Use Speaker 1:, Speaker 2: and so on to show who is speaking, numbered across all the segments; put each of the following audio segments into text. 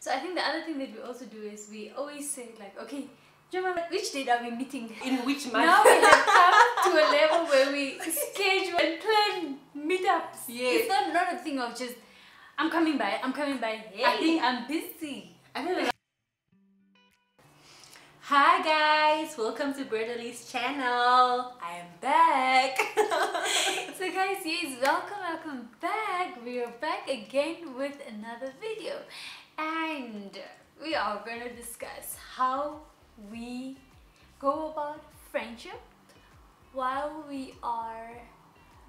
Speaker 1: So I think the other thing that we also do is we always say like, okay, Joma, which date are we meeting?
Speaker 2: In which month?
Speaker 1: Now we have come to a level where we schedule and plan meetups.
Speaker 2: Yes.
Speaker 1: It's not a thing of just, I'm coming by. Hey,
Speaker 2: I think
Speaker 1: I'm busy.
Speaker 2: I don't know. Hi guys, welcome to Bertalee's channel. I am back.
Speaker 1: So guys, yes, welcome back. We are back again with another video, and we are going to discuss how we go about friendship while we are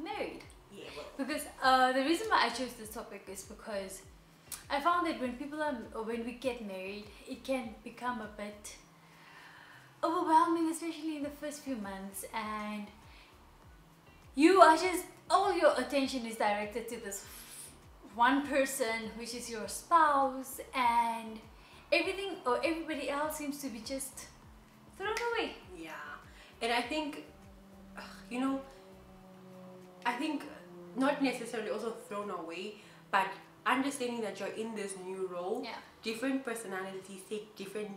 Speaker 1: married.
Speaker 2: Yeah, well.
Speaker 1: Because the reason why I chose this topic is because I found that when we get married, it can become a bit overwhelming, especially in the first few months, and you are just, all your attention is directed to this one person, which is your spouse, and everything or everybody else seems to be just thrown away.
Speaker 2: Yeah, and I think I think not necessarily also thrown away, but understanding that you're in this new role.
Speaker 1: Yeah.
Speaker 2: Different personalities take different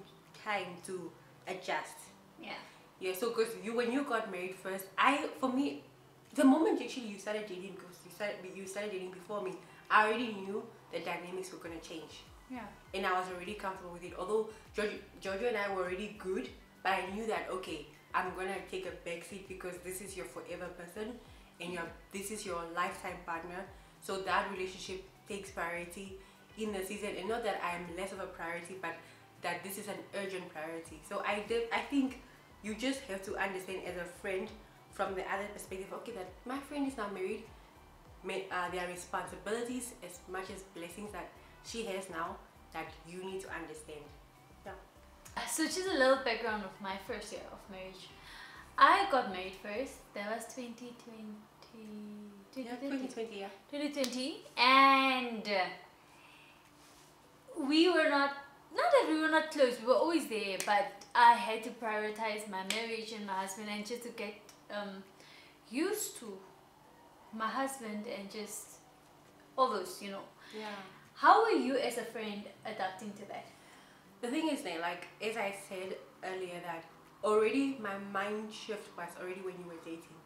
Speaker 2: time to adjust.
Speaker 1: Yeah.
Speaker 2: So because when you got married first, for me, the moment actually you started dating, because you started dating before me, I already knew the dynamics were gonna change.
Speaker 1: Yeah.
Speaker 2: And I was already comfortable with it. Although Giorgio and I were already good, but I knew that okay, I'm gonna take a backseat because this is your forever person, and this is your lifetime partner. So that relationship takes priority in the season, and not that I am less of a priority, but that this is an urgent priority. So I think you just have to understand as a friend from the other perspective, okay, that my friend is now married, there are responsibilities as much as blessings that she has now that you need to understand. Yeah.
Speaker 1: So just a little background of my first year of marriage. I got married first. That was 2020.
Speaker 2: Yeah, 2020, yeah.
Speaker 1: 2020, and we were not that we were not close, we were always there, but I had to prioritize my marriage and my husband, and just to get used to my husband and just all those,
Speaker 2: Yeah.
Speaker 1: How were you as a friend adapting to that?
Speaker 2: The thing is that, like, as I said earlier, that already my mind shift was already when you were dating.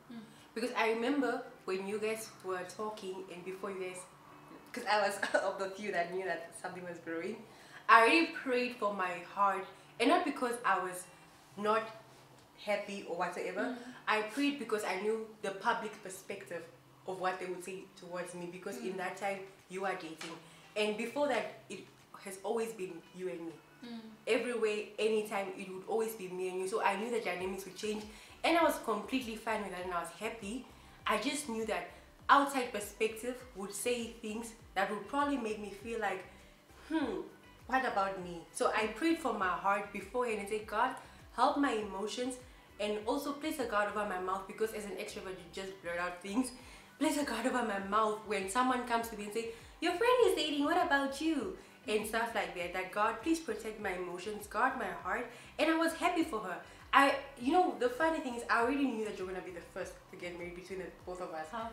Speaker 2: Because I remember when you guys were talking, and before you guys, because I was of the few that knew that something was brewing, I already prayed for my heart, and not because I was not happy or whatsoever. I prayed because I knew the public perspective of what they would say towards me, because in that time you are dating, and before that it has always been you and me. Everywhere, anytime, it would always be me and you. So I knew the dynamics would change, and I was completely fine with that, and I was happy. I just knew that outside perspective would say things that would probably make me feel like, what about me? So I prayed for my heart beforehand and said, God, help my emotions, and also place a guard over my mouth, because as an extrovert you just blurt out things. Place a guard over my mouth when someone comes to me and say, your friend is dating, what about you? And stuff like that. That God, please protect my emotions, guard my heart. And I was happy for her. The funny thing is, I already knew that you're gonna be the first to get married between the both of us.
Speaker 1: How?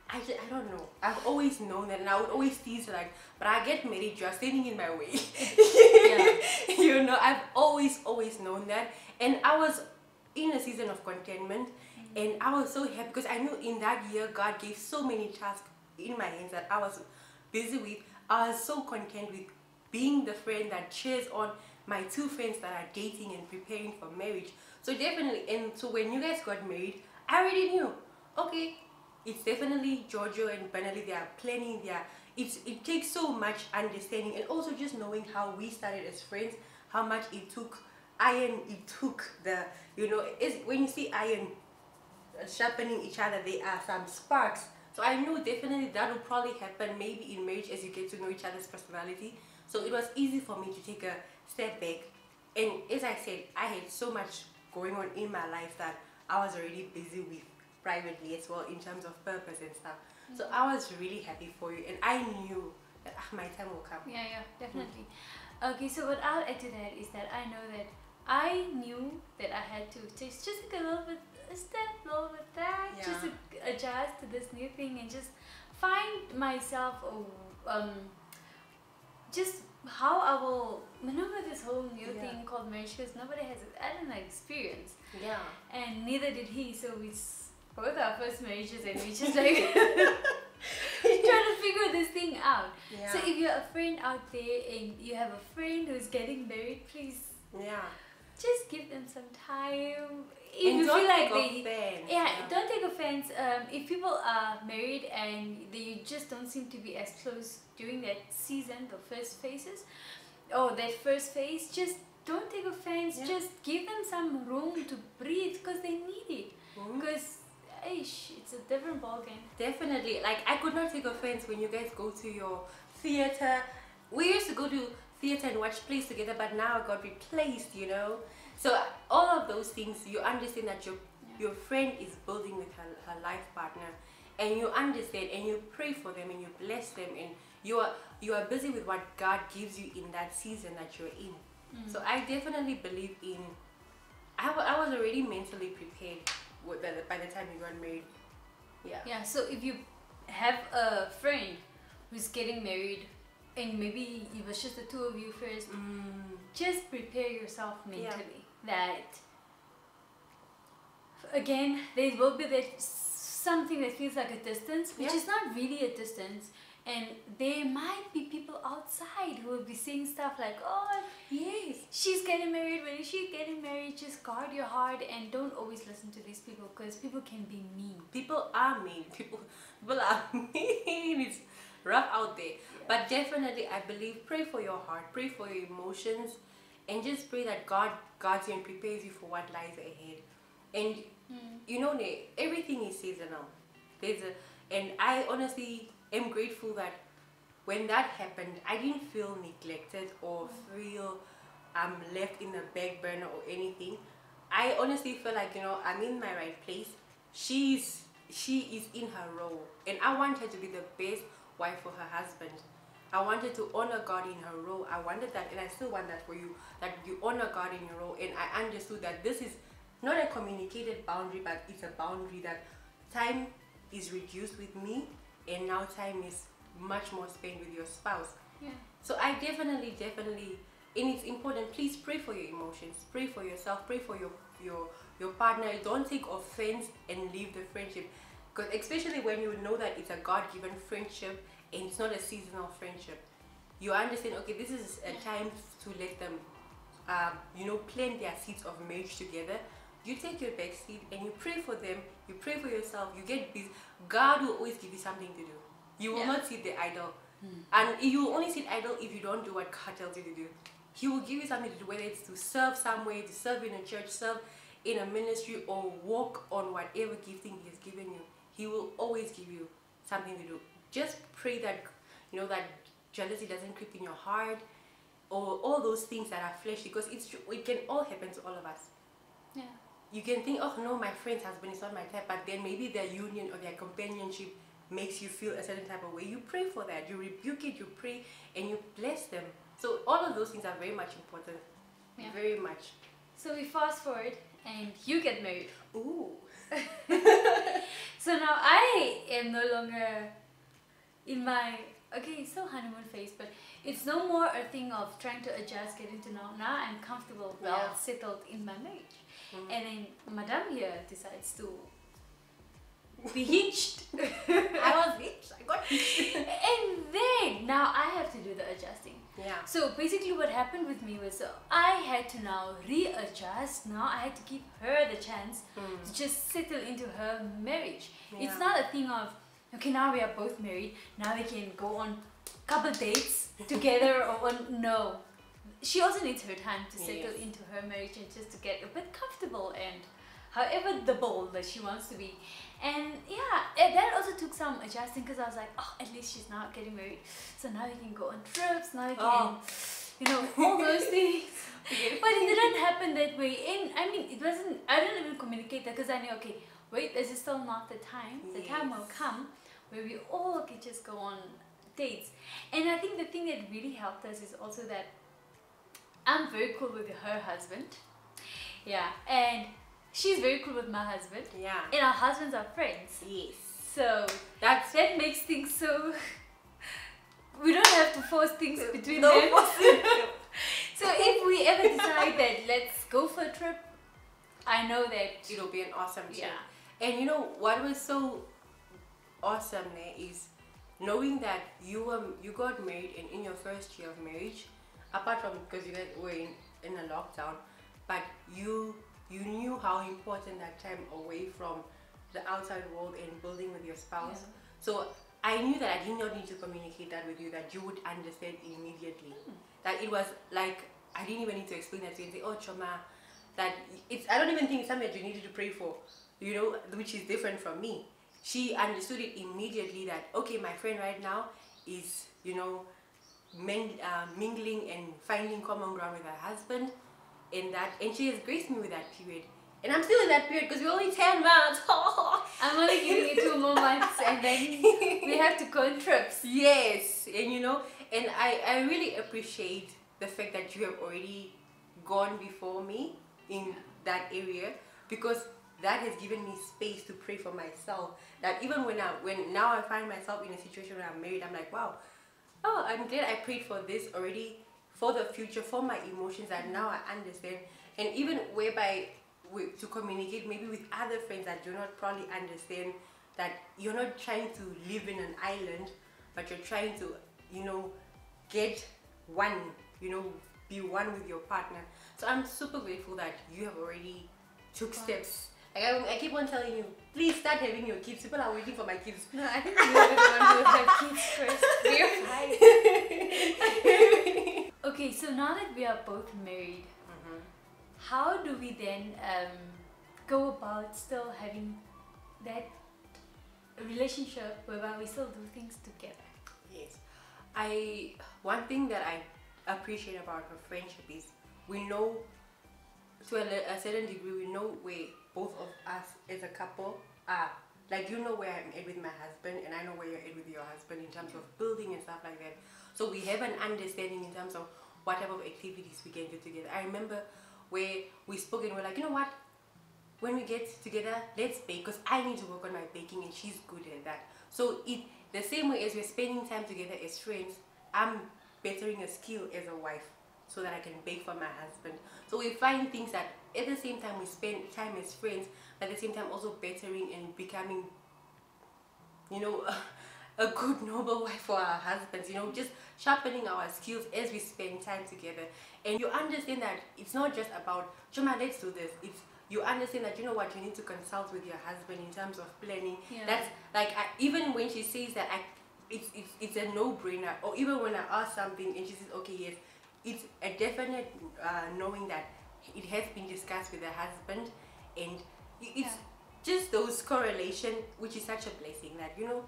Speaker 2: I don't know. I've always known that, and I would always tease her like, but I get married, you're standing in my way.
Speaker 1: Yeah.
Speaker 2: I've always known that, and I was in a season of contentment, and I was so happy because I knew in that year God gave so many tasks in my hands that I was busy with. I was so content with being the friend that cheers on my two friends that are dating and preparing for marriage. So definitely, and so when you guys got married, I already knew, okay, it's definitely Giorgio and Bertaleee, they are planning it takes so much understanding, and also just knowing how we started as friends, how much it took the, when you see iron sharpening each other, there are some sparks. So I knew definitely that will probably happen maybe in marriage as you get to know each other's personality. So it was easy for me to take a step back, and as I said, I had so much going on in my life that I was already busy with privately as well, in terms of purpose and stuff. So I was really happy for you, and I knew that my time will come.
Speaker 1: Yeah, definitely. Okay, so what I'll add to that is that I know that I knew that I had to just take a little bit back, just to adjust to this new thing and just find myself, just how I will maneuver this whole new
Speaker 2: Yeah.
Speaker 1: thing called marriage, because nobody has I don't know experience,
Speaker 2: Yeah.
Speaker 1: and neither did he. So it's both our first marriages, and we just like trying to figure this thing out.
Speaker 2: Yeah.
Speaker 1: So if you're a friend out there and you have a friend who's getting married, please
Speaker 2: Yeah.
Speaker 1: just give them some time. If
Speaker 2: And
Speaker 1: you
Speaker 2: don't
Speaker 1: feel like
Speaker 2: take
Speaker 1: they,
Speaker 2: offense.
Speaker 1: yeah, don't take offense. If people are married and they just don't seem to be as close during that season, the first phases, or that first phase, just don't take offense.
Speaker 2: Yeah.
Speaker 1: Just give them some room to breathe because they need it.
Speaker 2: Mhm.
Speaker 1: Because, it's a different ballgame.
Speaker 2: Definitely. Like, I could not take offense when you guys go to your theater. We used to go to theater and watch plays together, but now it got replaced, you know. So all of those things, you understand that your friend is building with her life partner, and you understand and you pray for them and you bless them, and you are busy with what God gives you in that season that you're in. So I definitely believe in. I was already mentally prepared by the time we got married. Yeah.
Speaker 1: Yeah, so if you have a friend who's getting married and maybe it was just the two of you first, just prepare yourself mentally that again there will be that something that feels like a distance, which is not really a distance, and there might be people outside who will be saying stuff like, oh
Speaker 2: Yes.
Speaker 1: she's getting married, when is she getting married? Just guard your heart and don't always listen to these people, because people can be mean.
Speaker 2: People are mean. People are mean. It's rough out there. But definitely, I believe, pray for your heart, pray for your emotions, and just pray that God guards you and prepares you for what lies ahead. And you know, everything is seasonal. And I honestly am grateful that when that happened, I didn't feel neglected or feel left in the back burner or anything. I honestly feel like, you know, I'm in my right place. She is in her role, and I want her to be the best wife for her husband. I wanted to honor God in her role. I wanted that, and I still want that for you, that you honor God in your role. And I understood that this is not a communicated boundary, but it's a boundary that time is reduced with me, and now time is much more spent with your spouse.
Speaker 1: Yeah.
Speaker 2: So I definitely, and it's important, please pray for your emotions, pray for yourself, pray for your partner. Don't take offense and leave the friendship, because especially when you know that it's a God-given friendship and it's not a seasonal friendship, you understand, okay, this is a time to let them plant their seeds of marriage together. You take your back seat and you pray for them, you pray for yourself, you get busy. God will always give you something to do. You will not sit there idle. And you will only sit idle if you don't do what God tells you to do. He will give you something to do, whether it's to serve somewhere, to serve in a church, serve in a ministry, or walk on whatever gifting He has given you. He will always give you something to do. Just pray that, that jealousy doesn't creep in your heart, or all those things that are fleshy, because it can all happen to all of us.
Speaker 1: Yeah.
Speaker 2: You can think, oh no, my friend's husband is not my type, but then maybe their union or their companionship makes you feel a certain type of way. You pray for that, you rebuke it, you pray, and you bless them. So all of those things are very much important.
Speaker 1: Yeah.
Speaker 2: Very much.
Speaker 1: So we fast forward and you get married.
Speaker 2: Ooh.
Speaker 1: So now I am no longer in my, it's still honeymoon phase, but it's no more a thing of trying to adjust, getting to know. Now I'm comfortable, well settled in my marriage. And then Madame here decides to be hitched.
Speaker 2: I was hitched. I got hitched.
Speaker 1: And then now I have to do the adjusting.
Speaker 2: Yeah.
Speaker 1: So basically what happened with me was I had to now readjust. Now I had to give her the chance to just settle into her marriage.
Speaker 2: Yeah.
Speaker 1: It's not a thing of, okay, now we are both married, now we can go on couple dates together or no. She also needs her time to settle into her marriage and just to get a bit comfortable and however the bold that she wants to be. And that also took some adjusting, because I was like, oh, at least she's not getting married, so now we can go on trips, now we can all those things. But it didn't happen that way. And I mean, it wasn't, I didn't even communicate that, because I knew, okay, wait, this is still not the time. The time will come where we all can just go on dates. And I think the thing that really helped us is also that I'm very cool with her husband. Yeah. And she's very cool with my husband.
Speaker 2: Yeah.
Speaker 1: And our husbands are friends.
Speaker 2: Yes.
Speaker 1: So that makes things so we don't have to force things between
Speaker 2: No
Speaker 1: them.
Speaker 2: forcing.
Speaker 1: So if we ever decide that let's go for a trip, I know that
Speaker 2: It'll be an awesome trip.
Speaker 1: yeah.
Speaker 2: And you know what was so awesome there is knowing that you got married, and in your first year of marriage, apart from because you guys were in a lockdown, but you knew how important that time away from the outside world and building with your spouse.
Speaker 1: Yeah.
Speaker 2: So I knew that I did not need to communicate that with you, that you would understand immediately. That it was like I didn't even need to explain that to you and say, oh Choma, that it's, I don't even think it's something that you needed to pray for, you know, which is different from me. She understood it immediately that, okay, my friend right now is, you know, mingling and finding common ground with her husband, and she has graced me with that period. And I'm still in that period because we're only 10 months.
Speaker 1: I'm only giving it 2 more months and then we have to go on trips.
Speaker 2: Yes, and you know, and I really appreciate the fact that you have already gone before me in that area, because that has given me space to pray for myself. That even when now I find myself in a situation where I'm married, I'm like, wow, oh, I'm glad I prayed for this already, for the future, for my emotions, that now I understand. And even whereby to communicate maybe with other friends that do not probably understand, that you're not trying to live in an island, but you're trying to, you know, get one, you know, be one with your partner. So I'm super grateful that you have already took steps. Like I keep on telling you, please start having your kids. People are waiting for my kids.
Speaker 1: No, I think you're the one who will have kids first. We're fine. Okay, so now that we are both married, how do we then go about still having that relationship whereby we still do things together?
Speaker 2: Yes. One thing that I appreciate about her friendship is we know, to a certain degree, we know where both of us as a couple are. Like, you know where I'm at with my husband, and I know where you're at with your husband in terms of building and stuff like that. So we have an understanding in terms of what type of activities we can do together. I remember where we spoke and we're like, you know what, when we get together, let's bake, because I need to work on my baking and she's good at that. So the same way as we're spending time together as friends, I'm bettering a skill as a wife so that I can bake for my husband. So we find things that at the same time we spend time as friends, but at the same time also bettering and becoming, you know, a good noble wife for our husbands, you know, just sharpening our skills as we spend time together. And you understand that it's not just about, Choma, let's do this. It's, you understand that, you know what, you need to consult with your husband in terms of planning.
Speaker 1: Yeah.
Speaker 2: That's like, even when she says that it's a no-brainer, or even when I ask something and she says, okay, yes, it's a definite knowing that it has been discussed with her husband, and it's just those correlation, which is such a blessing that, you know,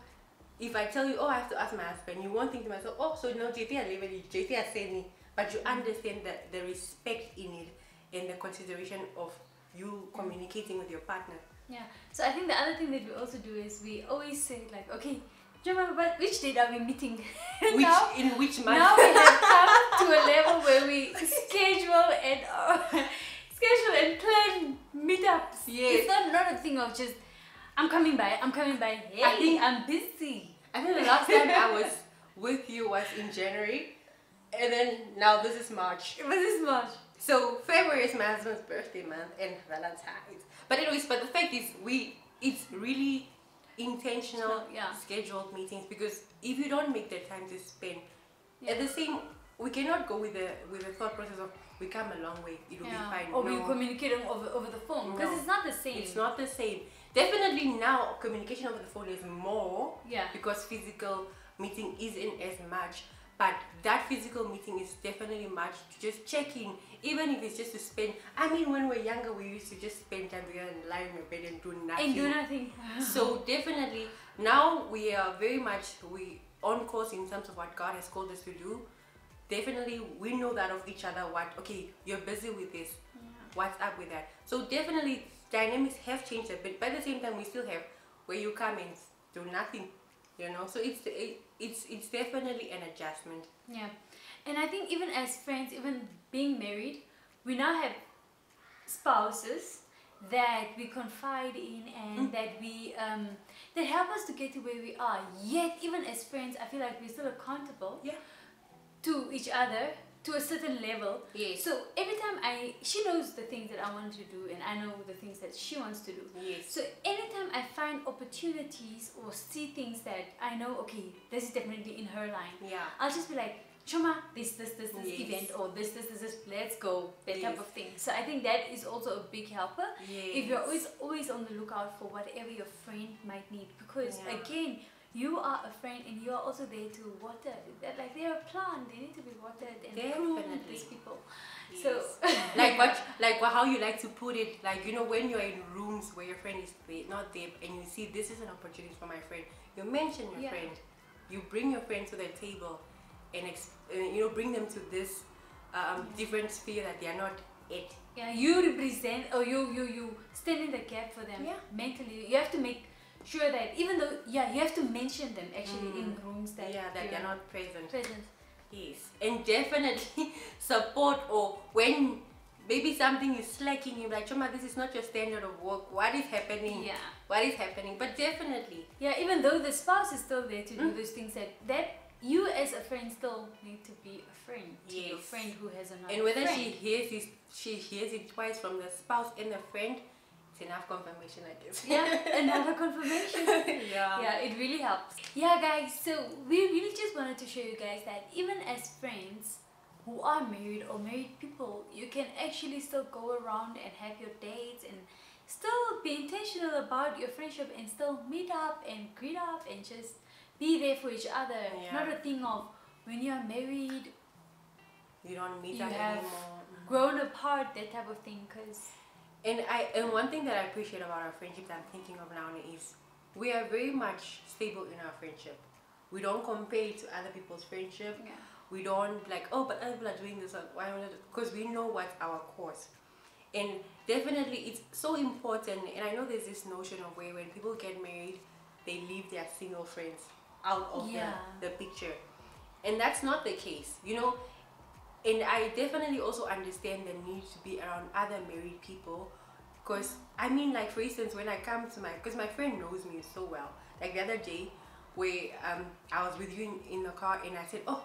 Speaker 2: if I tell you, oh, I have to ask my husband, you won't think to myself, oh, so no, JT has said me, but you understand that the respect in it and the consideration of you communicating with your partner.
Speaker 1: Yeah. So I think the other thing that we also do is we always say like, okay, but which date are we meeting?
Speaker 2: In which month?
Speaker 1: Now we have come to a level where we schedule and plan meetups.
Speaker 2: Yes.
Speaker 1: It's not a thing of just I'm coming by. Hey, I'm busy.
Speaker 2: I think the last time I was with you was in January, and then now this is March.
Speaker 1: It was this March.
Speaker 2: So February is my husband's birthday month and Valentine's. But anyways, but the fact is, it's really intentional, scheduled meetings, because if you don't make the time to spend, at the same, we cannot go with the thought process of we come a long way, it will be fine.
Speaker 1: Or we communicate over the phone, because it's not the same.
Speaker 2: It's not the same. Definitely now communication over the phone is more, because physical meeting isn't as much. But that physical meeting is definitely much to just check in, even if it's just to spend. I mean, when we were younger, we used to just spend time together and lie in your bed and do nothing. So definitely now we are very much on course in terms of what God has called us to do. Definitely we know that of each other. What, okay, you're busy with this. What's up with that? So definitely dynamics have changed a bit. But at the same time, we still have where you come and do nothing. You know, so it's definitely an adjustment.
Speaker 1: Yeah, and I think even as friends, even being married, we now have spouses, that we confide in, and that we that help us to get to where we are. Yet, even as friends, I feel like we're still accountable to each other to a certain level.
Speaker 2: Yes.
Speaker 1: So every time she knows the things that I want to do, and I know the things that she wants to do.
Speaker 2: Yes.
Speaker 1: So anytime I find opportunities or see things that I know, okay, this is definitely in her line.
Speaker 2: Yeah.
Speaker 1: I'll just be like, Choma, this
Speaker 2: Yes.
Speaker 1: event, or this, let's go, that type
Speaker 2: Yes.
Speaker 1: of thing. So I think that is also a big helper.
Speaker 2: Yes.
Speaker 1: If you're always on the lookout for whatever your friend might need, because
Speaker 2: Yeah.
Speaker 1: again, you are a friend and you are also there to water. Like they're a plant, they need to be watered and pruned,
Speaker 2: Definitely.
Speaker 1: these people.
Speaker 2: Yes.
Speaker 1: So
Speaker 2: like how you like to put it, like, you know, when you're in rooms where your friend is there, not there, and you see this is an opportunity for my friend, you mention your friend, you bring your friend to the table, and you know, bring them to this different sphere that they are not at.
Speaker 1: yeah, you represent, or you stand in the gap for them mentally. You have to make sure that even though you have to mention them actually in rooms that
Speaker 2: they're not present.
Speaker 1: present.
Speaker 2: Yes, and definitely support, or when maybe something is slacking, you're like, Choma, this is not your standard of work. What is happening?
Speaker 1: Yeah.
Speaker 2: What is happening? But definitely.
Speaker 1: Yeah, even though the spouse is still there to do those things, that you as a friend still need to be a friend to your friend who has another
Speaker 2: And whether
Speaker 1: friend.
Speaker 2: she hears it twice from the spouse and the friend, it's enough confirmation, I guess.
Speaker 1: Yeah, another confirmation. Yeah, it really helps. Yeah, guys, so we really just wanted to show you guys that even as friends who are married or married people, you can actually still go around and have your dates and still be intentional about your friendship and still meet up and greet up and just be there for each other. Not a thing of when you're married,
Speaker 2: you don't meet
Speaker 1: you
Speaker 2: up
Speaker 1: have
Speaker 2: anymore.
Speaker 1: grown apart, that type of thing.
Speaker 2: And one thing that I appreciate about our friendship that I'm thinking of now is we are very much stable in our friendship. We don't compare it to other people's friendship.
Speaker 1: Yeah.
Speaker 2: We don't like, oh, but other people are doing this, why not? Because we know what's our course. And definitely it's so important, and I know there's this notion of where when people get married, they leave their single friends out of the picture. And that's not the case, you know. And I definitely also understand the need to be around other married people, because I mean, like, for instance, when I come to because my friend knows me so well, like the other day where I was with you in the car and I said, oh,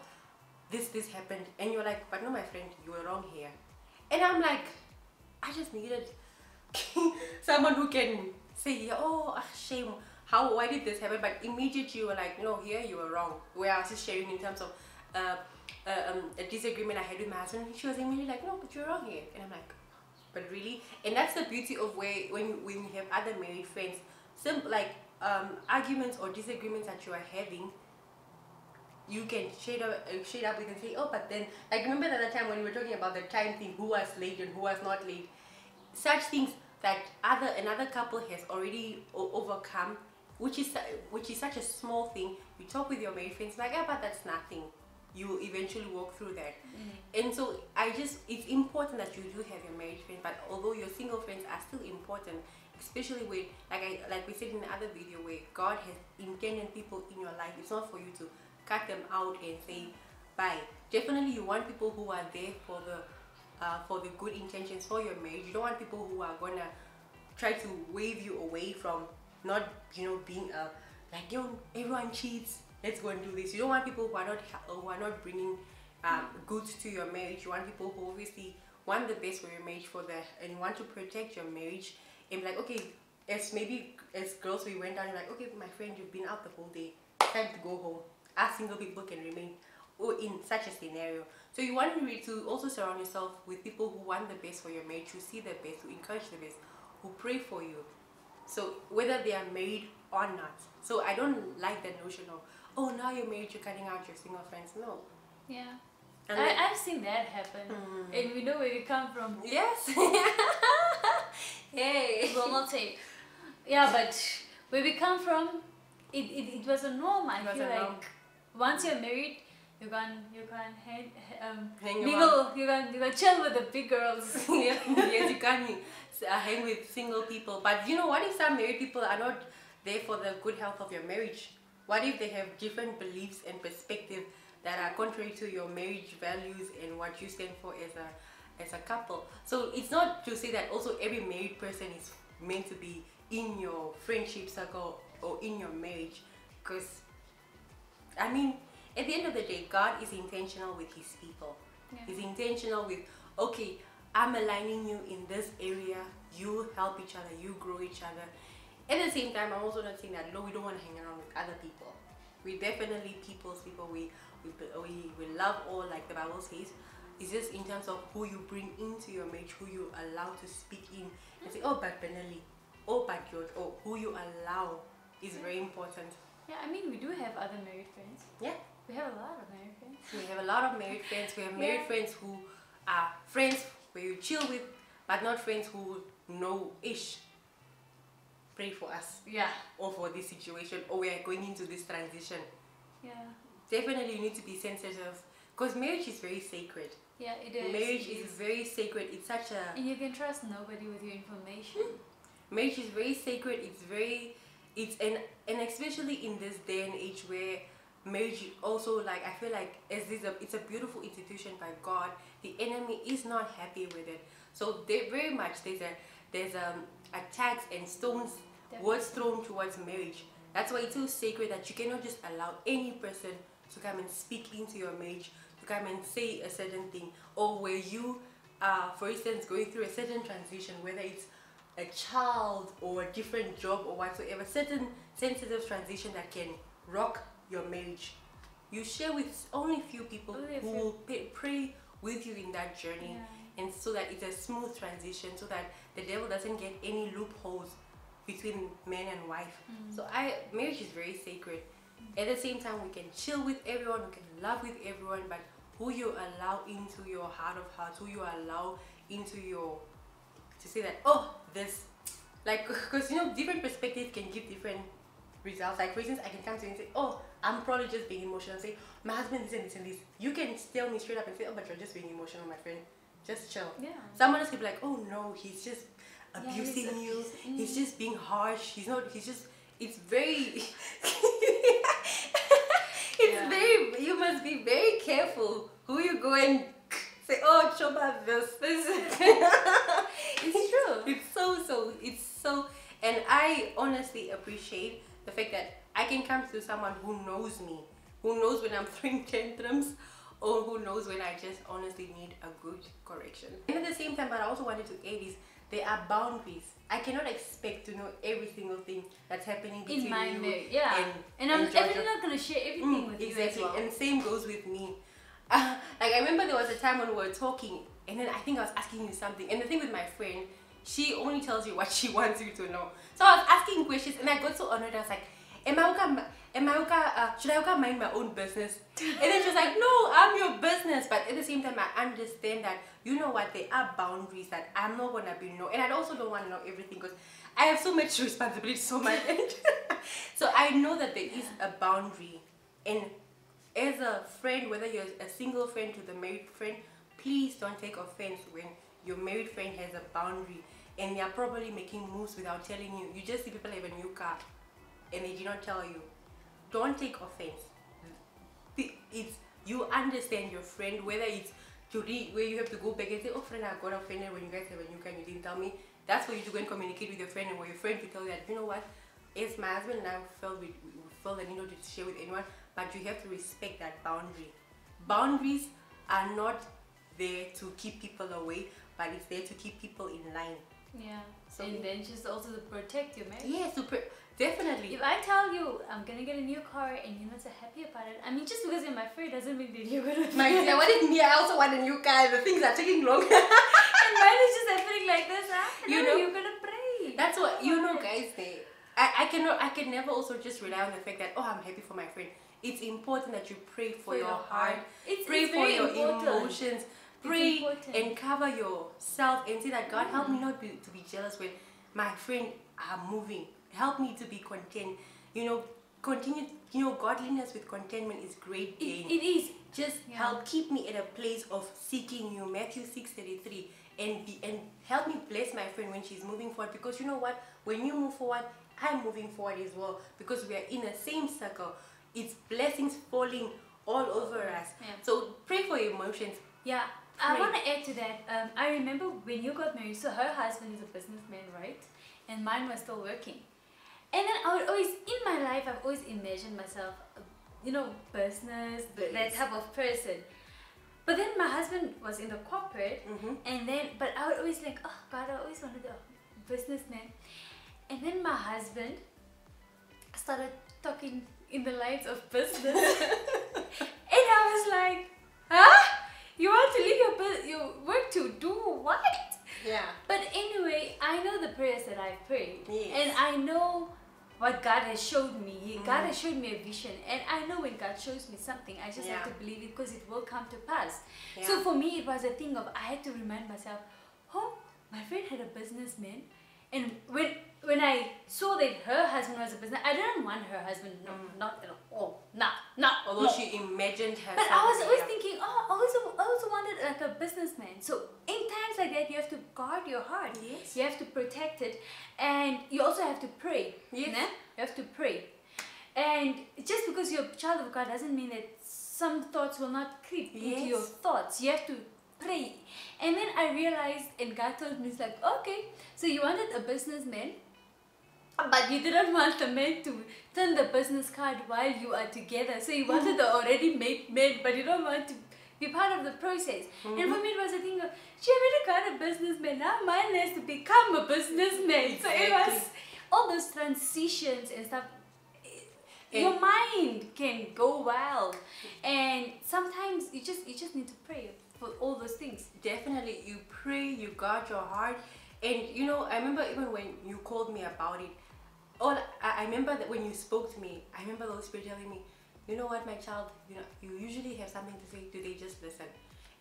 Speaker 2: this happened, and you're like, but no, my friend, you were wrong here. And I'm like, I just needed someone who can say, oh, shame, why did this happen? But immediately you were like, no, here you were wrong. Where I was just sharing in terms of a disagreement I had with my husband, she was immediately like, no, but you're wrong here. And I'm like, but really? And that's the beauty of when you have other married friends, arguments or disagreements that you are having, you can shade up with and say, oh, but then, like, remember the other time when we were talking about the time thing, who was late and who was not late, such things that another couple has already overcome, which is such a small thing. You talk with your married friends, like, but that's nothing. You will eventually walk through that. And so it's important that you do have your married friends, but although your single friends are still important, especially when, like we said in the other video, where God has intended people in your life. It's not for you to cut them out and say bye. Definitely you want people who are there for the good intentions for your marriage. You don't want people who are gonna try to wave you away from not, being like, everyone cheats, let's go and do this. You don't want people who are not bringing goods to your marriage. You want people who obviously want the best for your marriage and want to protect your marriage. And like, okay, as girls, we went down and like, okay, my friend, you've been out the whole day, time to go home. Us single people can remain in such a scenario. So you want to also surround yourself with people who want the best for your marriage, who see the best, who encourage the best, who pray for you. So whether they are married or not. So I don't like that notion of, oh, now you're married, you're cutting out your single friends. No.
Speaker 1: Yeah.
Speaker 2: And
Speaker 1: I've seen that happen. And we know where we come from.
Speaker 2: Yes. Hey.
Speaker 1: Well, not say. Yeah, but where we come from, it was a norm. I feel like once you're married, you can mingle, you can chill with the big girls.
Speaker 2: Yes, you can hang with single people. But what if some married people are not there for the good health of your marriage? What if they have different beliefs and perspectives that are contrary to your marriage values and what you stand for as a couple. So it's not to say that also every married person is meant to be in your friendship circle or in your marriage, because I mean, at the end of the day, God is intentional with his people.
Speaker 1: Yeah.
Speaker 2: He's intentional with, okay, I'm aligning you in this area, you help each other, you grow each other. At the same time, I'm also not saying that no, we don't want to hang around with other people. We definitely people's people. We love all, like the Bible says. It's just in terms of who you bring into your marriage, who you allow to speak in, and say, oh, but Benelli, oh, but George, or who you allow is very important.
Speaker 1: Yeah, I mean, we do have other married friends.
Speaker 2: Yeah.
Speaker 1: We have a lot of married friends.
Speaker 2: We have a lot of married friends. We have married friends who are friends where you chill with, but not friends who know ish. Pray for us.
Speaker 1: Yeah.
Speaker 2: Or for this situation, or we are going into this transition.
Speaker 1: Yeah.
Speaker 2: Definitely you need to be sensitive, because marriage is very sacred.
Speaker 1: Yeah, it is.
Speaker 2: Marriage is very sacred. It's such a...
Speaker 1: And you can trust nobody with your information.
Speaker 2: Marriage is very sacred. And especially in this day and age where marriage also, like, I feel like it's a beautiful institution by God. The enemy is not happy with it. So very much there's attacks and stones, words thrown towards marriage. That's why it's so sacred that you cannot just allow any person to come and speak into your marriage, to come and say a certain thing, or where you are, for instance, going through a certain transition, whether it's a child or a different job or whatsoever, certain sensitive transition that can rock your marriage. You share with only few people who will pray with you in that journey, and so that it's a smooth transition, so that the devil doesn't get any loopholes between man and wife. So marriage is very sacred. At the same time, we can chill with everyone, we can love with everyone, but who you allow into your heart of hearts, who you allow into your, to say that, oh, this, like, because you know, different perspectives can give different results. Like, for instance, I can come to you and say, oh, I'm probably just being emotional, and say, my husband this and this and this. You can tell me straight up and say, oh, but you're just being emotional, my friend. Just chill. Yeah. Someone else could be like, oh no, he's just abusing you. He's just being harsh. He's just, it's very, very, you must be very careful who you go and say, oh, Choba, this. It's true. It's so, and I honestly appreciate the fact that I can come to someone who knows me, who knows when I'm throwing tantrums, or who knows when I just honestly need a good correction. And at the same time, but I also wanted to add is, there are boundaries. I cannot expect to know every single thing that's happening between
Speaker 1: in my
Speaker 2: you
Speaker 1: marriage. Yeah. And I'm definitely not going to share everything with you as well.
Speaker 2: And same goes with me. Like, I remember there was a time when we were talking, and then I think I was asking you something, and the thing with my friend, she only tells you what she wants you to know. So I was asking questions, and I got so annoyed. I was like, should I mind my own business? And then she was like, no, I'm your business. But at the same time, I understand that, you know what, there are boundaries that I'm not going to be know. And I also don't want to know everything, because I have so much responsibility, so much. So I know that there is a boundary. And as a friend, whether you're a single friend to the married friend, please don't take offense when your married friend has a boundary and they are probably making moves without telling you. You just see people have a new car and they did not tell you. Don't take offense. It's, you understand your friend, whether it's today where you have to go back and say, oh friend, I got offended when you guys have a new car and you didn't tell me. That's for you to go and communicate with your friend, and where your friend will tell you that, you know what, it's my husband and I felt the need to share with anyone, but you have to respect that boundary. Boundaries are not there to keep people away, but it's there to keep people in line.
Speaker 1: Yeah. So, and then just also to protect your marriage.
Speaker 2: Yes, definitely.
Speaker 1: If I tell you I'm gonna get a new car and you're not so happy about it, I mean, just because you're my friend doesn't mean that you're gonna.
Speaker 2: My dear, what is me? I also want a new car. The things are taking long.
Speaker 1: And mine is just happening like this, huh?
Speaker 2: You know,
Speaker 1: you're gonna pray.
Speaker 2: That's what you know, guys. I can never also just rely on the fact that, oh, I'm happy for my friend. It's important that you pray for your heart. Pray for your emotions. Pray and cover yourself and say that, God, help me not to be jealous when my friend are moving. Help me to be content. You know, continue. You know, godliness with contentment is great gain.
Speaker 1: It is.
Speaker 2: Just help keep me at a place of seeking you. Matthew 6:33, and help me bless my friend when she's moving forward. Because you know what? When you move forward, I'm moving forward as well. Because we are in the same circle. It's blessings falling all over us. Yeah. So pray for your emotions.
Speaker 1: Yeah. I want to add to that. I remember when you got married, so her husband is a businessman, right? And mine was still working. And then I would always, in my life, I've always imagined myself, business, that type of person. But then my husband was in the corporate, and then, but I would always think, oh God, I always wanted a businessman. And then my husband started talking in the lines of business. And I was like, huh? You want to leave your work to do what?
Speaker 2: Yeah.
Speaker 1: But anyway, I know the prayers that I've prayed.
Speaker 2: Yes.
Speaker 1: And I know what God has showed me. God has showed me a vision. And I know when God shows me something, I just have to believe it because it will come to pass.
Speaker 2: Yeah.
Speaker 1: So for me, it was a thing of, I had to remind myself, oh, my friend had a businessman. And when I saw that her husband was a business, I didn't want her husband, no, not at all. Not.
Speaker 2: Although she imagined herself.
Speaker 1: But I was always thinking, oh, I also wanted like a businessman. So in times like that, you have to guard your heart.
Speaker 2: Yes.
Speaker 1: You have to protect it. And you also have to pray.
Speaker 2: Yes.
Speaker 1: Né? You have to pray. And just because you're a child of God doesn't mean that some thoughts will not creep into your thoughts. You have to pray. And then I realized, and God told me, it's like, okay, so you wanted a businessman, but you didn't want the man to turn the business card while you are together. So you wanted the already made man, but you don't want to be part of the process. And for me, it was a thing of, she already got a businessman, now mine has to become a businessman.
Speaker 2: Exactly.
Speaker 1: So it was all those transitions and stuff. Your mind can go wild, and sometimes you just need to pray for all those things.
Speaker 2: Definitely, you pray, you guard your heart. And I remember even when you called me about it, I remember that when you spoke to me, I remember the Holy Spirit telling me, you know what, my child, you usually have something to say, do they just listen?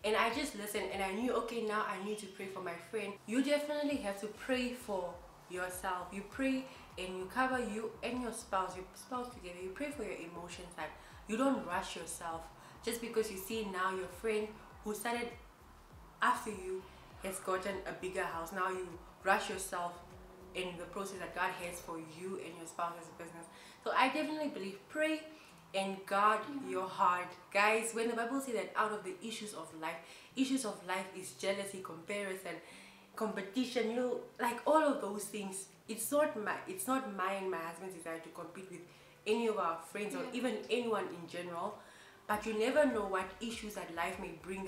Speaker 2: And I just listened, and I knew, okay, now I need to pray for my friend. You definitely have to pray for yourself. You pray and you cover you and your spouse together. You pray for your emotions, that you don't rush yourself just because you see now your friend who started after you has gotten a bigger house. Now you rush yourself in the process that God has for you and your spouse as a business. So I definitely believe, pray and guard your heart. Guys, when the Bible says that out of the issues of life is jealousy, comparison, competition, like all of those things. It's not my and my husband's desire to compete with any of our friends or even anyone in general. But you never know what issues that life may bring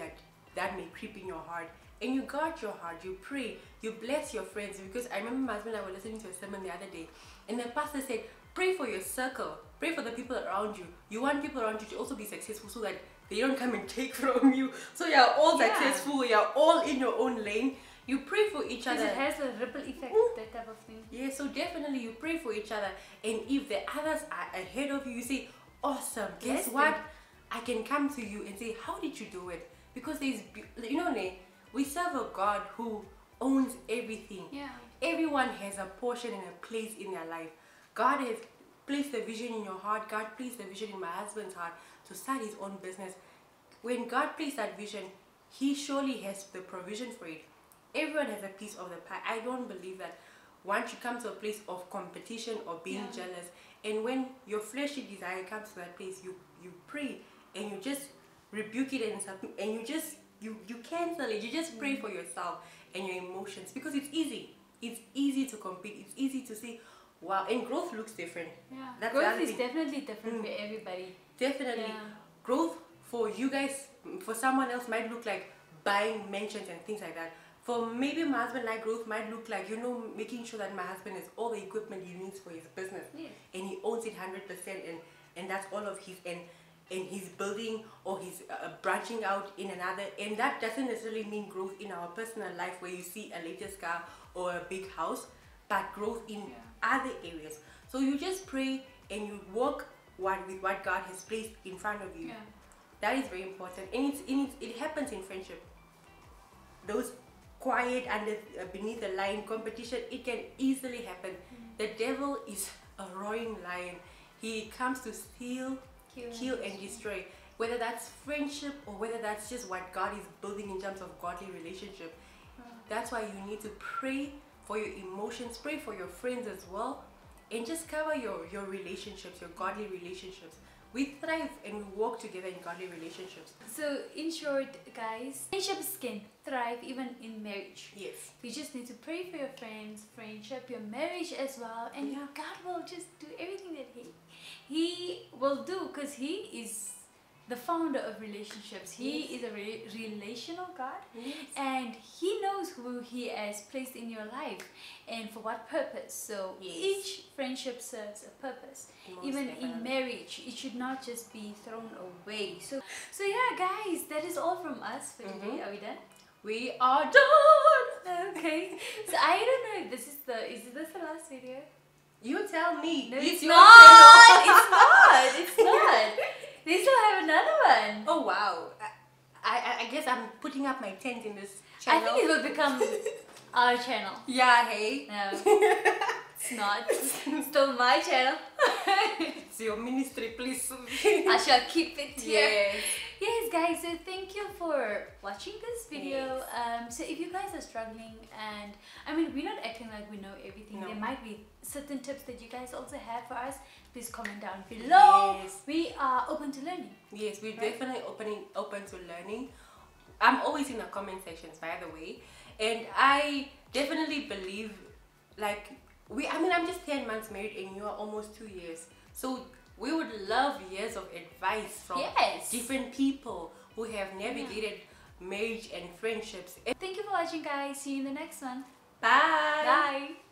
Speaker 2: that may creep in your heart. And you guard your heart, you pray, you bless your friends. Because I remember my husband and I were listening to a sermon the other day, and the pastor said, pray for your circle, pray for the people around you. You want people around you to also be successful so that they don't come and take from you. So you're all successful, you're all in your own lane. You pray for each other.
Speaker 1: Because it has a ripple effect, that type of thing.
Speaker 2: Yeah, so definitely you pray for each other. And if the others are ahead of you, you say, awesome, guess what? I can come to you and say, how did you do it? Because there's, we serve a God who owns everything.
Speaker 1: Yeah.
Speaker 2: Everyone has a portion and a place in their life. God has placed the vision in your heart. God placed the vision in my husband's heart to start his own business. When God placed that vision, he surely has the provision for it. Everyone has a piece of the pie. I don't believe that once you come to a place of competition or being jealous, and when your fleshly desire comes to that place, you pray and you just rebuke it and you cancel it. You just pray for yourself and your emotions, because it's easy. It's easy to compete. It's easy to say, wow. And growth looks different.
Speaker 1: Yeah. Growth is definitely different for everybody.
Speaker 2: Definitely.
Speaker 1: Yeah.
Speaker 2: Growth for you guys, for someone else, might look like buying mansions and things like that. For maybe my husband, like, growth might look like, making sure that my husband has all the equipment he needs for his business.
Speaker 1: Yes.
Speaker 2: And he owns it 100%, and that's all of his, and he's building, or he's branching out in another. And that doesn't necessarily mean growth in our personal life where you see a latest car or a big house, but growth in other areas. So you just pray and you walk with what God has placed in front of you.
Speaker 1: Yeah.
Speaker 2: That is very important. And it happens in friendship. Those quiet under beneath the line competition, it can easily happen. The devil is a roaring lion. He comes to steal, kill and destroy. Whether that's friendship or whether that's just what God is building in terms of godly relationship. That's why you need to pray for your emotions, pray for your friends as well, and just cover your relationships, your godly relationships we thrive and we work together in godly relationships.
Speaker 1: So in short, guys, friendships can thrive even in marriage.
Speaker 2: Yes.
Speaker 1: You just need to pray for your friends, friendship, your marriage as well, and
Speaker 2: Yeah.
Speaker 1: God will just do everything that He will do, because He is the founder of relationships. He
Speaker 2: Yes.
Speaker 1: is a relational God,
Speaker 2: Yes.
Speaker 1: and He knows who He has placed in your life and for what purpose. So
Speaker 2: Yes.
Speaker 1: each friendship serves a purpose.
Speaker 2: Most
Speaker 1: Even in
Speaker 2: definitely.
Speaker 1: marriage, it should not just be thrown away. So yeah, guys, that is all from us for today. Are we done?
Speaker 2: We are done.
Speaker 1: Okay. So I don't know if this is this the last video?
Speaker 2: You tell me.
Speaker 1: No,
Speaker 2: It's
Speaker 1: it's
Speaker 2: your
Speaker 1: not.
Speaker 2: channel.
Speaker 1: It's not. It's not. They still have another one.
Speaker 2: Oh wow. I guess I'm putting up my tent in this
Speaker 1: I
Speaker 2: channel.
Speaker 1: think it will become our channel.
Speaker 2: Yeah, hey.
Speaker 1: No, it's not. It's still my channel.
Speaker 2: It's your ministry, please.
Speaker 1: I shall keep it here.
Speaker 2: Yes.
Speaker 1: Yes, guys, so thank you for watching this video.
Speaker 2: Yes.
Speaker 1: So if you guys are struggling, and I mean, we're not acting like we know everything.
Speaker 2: No.
Speaker 1: There might be certain tips that you guys also have for us. Please comment down below.
Speaker 2: Yes.
Speaker 1: We are open to learning.
Speaker 2: Yes, we're
Speaker 1: Right.
Speaker 2: definitely open to learning. I'm always in the comment sections, by the way, and I definitely believe, like, I'm just 10 months married and you are almost 2 years, so we would love years of advice from
Speaker 1: Yes.
Speaker 2: different people who have navigated marriage and friendships.
Speaker 1: Thank you for watching, guys. See you in the next one.
Speaker 2: Bye.
Speaker 1: Bye.